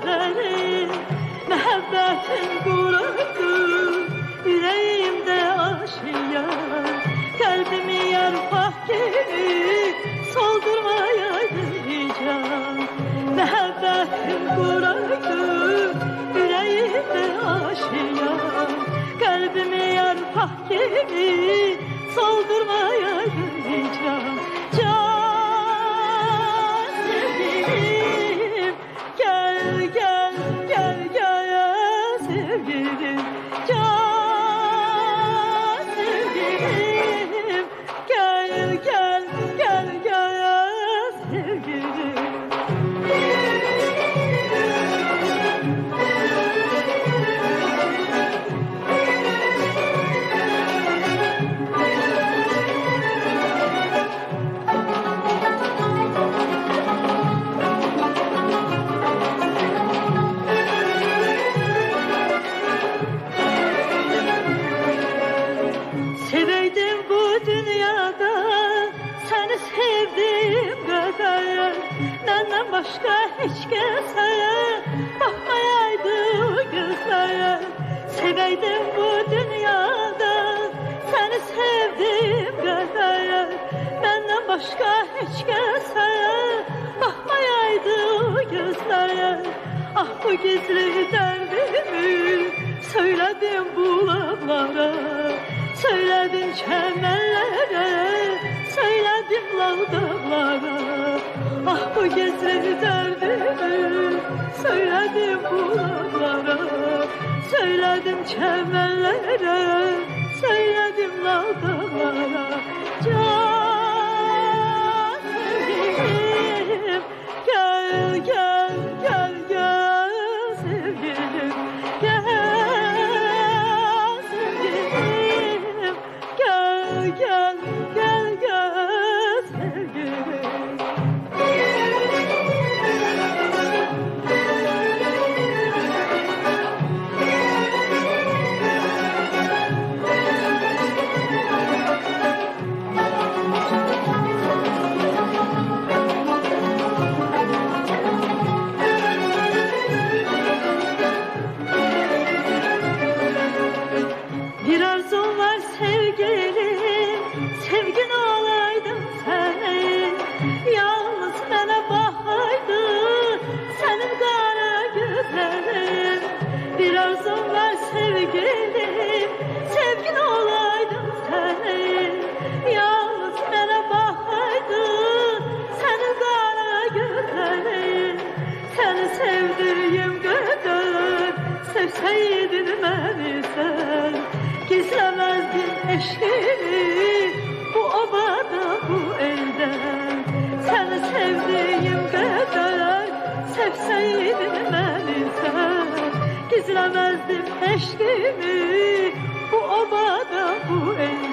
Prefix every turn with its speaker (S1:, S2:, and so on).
S1: gözlerin, məhəbbətin qururdu yüreğimde aşiyan. Kalbimi yarpak gibi soldurmayaydın hican. Məhəbbətin qururdu yüreğimde aşiyan. Kalbimi yarpak gibi soldurmayaydın hican. Can sevgilim, gel gel gel gel sevgilim. Can sevgilim, gel gel gel gel sevgilim. Seveydim bu dünyada seni sevdiğim kadar. Benden başka hiç kimseye bakmayaydı gözlere. Seveydim bu dünyada seni sevdiğim kadar. Benden başka hiç kimseye bakmayaydı gözlere. Ah bu gizli derdimi söyledim bulaklara. Söyledim çemenlere, söyledim lavdaklara. Ah bu gizli derdimi söyledim bulaklara. Söyledim çemenlere, söyledim lavdaklara. Can sevgilim, gel gel gel gel sevgilim. Gel sevgilim, gel gel gel gel sevgilim. Bir arzum var sevgilim, sevgin olaydım senin. Yalnız bana bakaydı senin kara gözlerin. Bir arzum var sevgilim, sevgin olaydım senin. Yalnız bana bakaydı senin kara gözlerin. Seni sevdiğim kadar sevseydin beni sen. Gizlemezdin eşkini bu obada bu elden. Seni sevdiğim kadar sevseydin beni sen. Gizlemezdin eşkini bu obada bu elden.